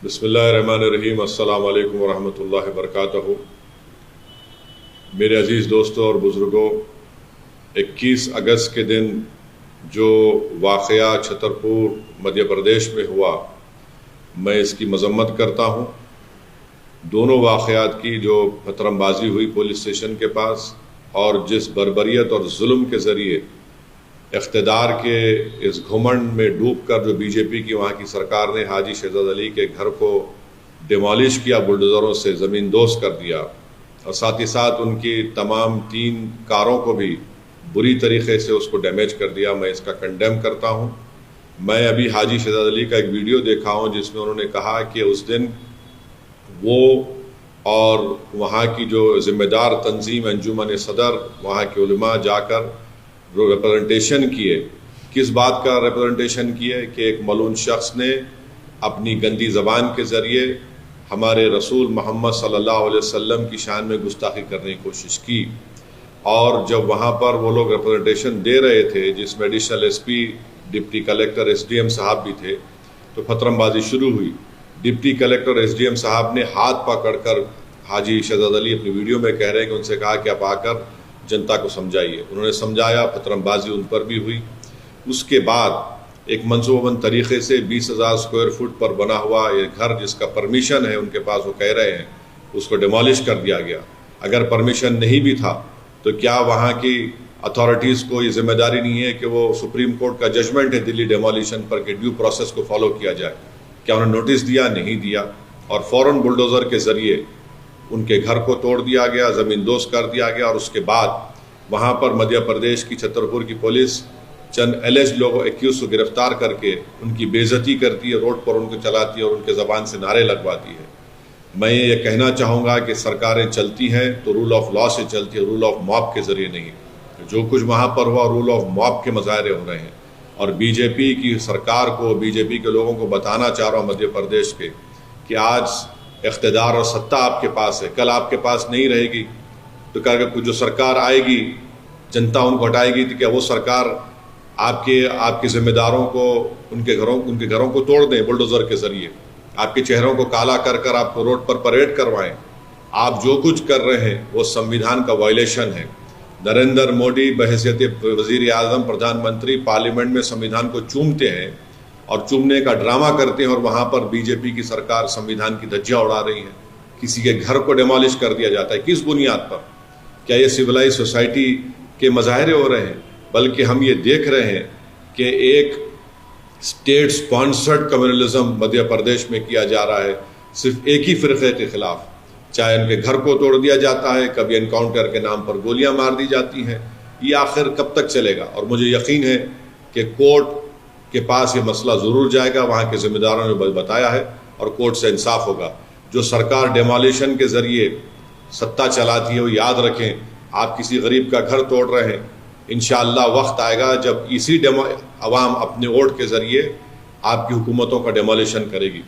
بسم اللہ الرحمن الرحیم۔ السلام علیکم ورحمۃ اللہ وبرکاتہ۔ میرے عزیز دوستوں اور بزرگوں، 21 اگست کے دن جو واقعہ چھترپور مدھیہ پردیش میں ہوا، میں اس کی مذمت کرتا ہوں۔ دونوں واقعات کی جو پتھرم بازی ہوئی پولیس اسٹیشن کے پاس، اور جس بربریت اور ظلم کے ذریعے اقتدار کے اس گھمنڈ میں ڈوب کر جو بی جے پی کی وہاں کی سرکار نے حاجی شہزاد علی کے گھر کو ڈیمالش کیا، بلڈوزروں سے زمین دوز کر دیا، اور ساتھ ہی ساتھ ان کی تمام 3 کاروں کو بھی بری طریقے سے اس کو ڈیمیج کر دیا، میں اس کا کنڈیم کرتا ہوں۔ میں ابھی حاجی شہزاد علی کا ایک ویڈیو دیکھا ہوں جس میں انہوں نے کہا کہ اس دن وہ اور وہاں کی جو ذمہ دار تنظیم انجمن صدر، وہاں کے علماء جا کر ریپرزنٹیشن کیے۔ کس بات کا ریپرزنٹیشن کیے؟ کہ ایک ملعون شخص نے اپنی گندی زبان کے ذریعے ہمارے رسول محمد صلی اللہ علیہ وسلم کی شان میں گستاخی کرنے کی کوشش کی، اور جب وہاں پر وہ لوگ ریپرزنٹیشن دے رہے تھے جس میں additional S P, deputy collector, S D M صاحب بھی تھے، تو پتھرم بازی شروع ہوئی۔ Deputy collector, S D M صاحب نے ہاتھ پکڑ کر حاجی شہزاد علی اپنی ویڈیو میں کہہ رہے ہیں کہ ان سے کہا کہ آپ آ کر جنتا کو سمجھائیے۔ انہوں نے سمجھایا، پتھرم بازی ان پر بھی ہوئی۔ اس کے بعد ایک منصوبہ بند طریقے سے 20,000 اسکوائر فٹ پر بنا ہوا یہ گھر، جس کا پرمیشن ہے ان کے پاس، وہ کہہ رہے ہیں اس کو ڈیمالش کر دیا گیا۔ اگر پرمیشن نہیں بھی تھا تو کیا وہاں کی اتھارٹیز کو یہ ذمہ داری نہیں ہے کہ وہ سپریم کورٹ کا ججمنٹ ہے دلی ڈیمالیشن پر کہ ڈیو پروسیس کو فالو کیا جائے؟ کیا انہوں نے نوٹس دیا؟ نہیں دیا، اور فوراً بلڈوزر کے ذریعے ان کے گھر کو توڑ دیا گیا، زمین دوز کر دیا گیا۔ اور اس کے بعد وہاں پر مدھیہ پردیش کی چھترپور کی پولیس چند ایلیج لوگوں 21 کو گرفتار کر کے ان کی بے عزتی کرتی ہے، روڈ پر ان کو چلاتی ہے اور ان کے زبان سے نعرے لگواتی ہے۔ میں یہ کہنا چاہوں گا کہ سرکاریں چلتی ہیں تو رول آف لا سے چلتی ہے، رول آف موب کے ذریعے نہیں۔ جو کچھ وہاں پر ہوا رول آف موب کے مظاہرے ہو رہے ہیں، اور بی جے پی کی سرکار کو، بی جے پی کے لوگوں کو بتانا چاہ رہا ہوں مدھیہ پردیش کے کہ آج اقتدار اور ستہ آپ کے پاس ہے، کل آپ کے پاس نہیں رہے گی، تو کہ جو سرکار آئے گی جنتا ان کو ہٹائے گی، تو کیا وہ سرکار آپ کے ذمہ داروں کو ان کے گھروں کو توڑ دیں بلڈوزر کے ذریعے، آپ کے چہروں کو کالا کر کر آپ کو روڈ پر پریڈ کروائیں؟ آپ جو کچھ کر رہے ہیں وہ سمویدھان کا وائلیشن ہے۔ نریندر مودی بحیثیت وزیر اعظم، پردھان منتری، پارلیمنٹ میں سمویدھان کو چومتے ہیں اور چومنے کا ڈرامہ کرتے ہیں، اور وہاں پر بی جے پی کی سرکار سمویدھان کی دھجیاں اڑا رہی ہے۔ کسی کے گھر کو ڈیمالش کر دیا جاتا ہے، کس بنیاد پر؟ کیا یہ سویلائز سوسائٹی کے مظاہرے ہو رہے ہیں؟ بلکہ ہم یہ دیکھ رہے ہیں کہ ایک state sponsored communalism Madhya Pradesh میں کیا جا رہا ہے، صرف ایک ہی فرقے کے خلاف۔ چاہے ان کے گھر کو توڑ دیا جاتا ہے، کبھی انکاؤنٹر کے نام پر گولیاں مار دی جاتی ہیں۔ یہ آخر کب تک چلے گا؟ اور مجھے یقین ہے کہ کورٹ کے پاس یہ مسئلہ ضرور جائے گا، وہاں کے ذمہ داروں نے بتایا ہے، اور کورٹ سے انصاف ہوگا۔ جو سرکار ڈیمالیشن کے ذریعے ستہ چلاتی ہے، وہ یاد رکھیں آپ کسی غریب کا گھر توڑ رہے ہیں، انشاءاللہ وقت آئے گا جب اسی عوام اپنے ووٹ کے ذریعے آپ کی حکومتوں کا ڈیمالیشن کرے گی۔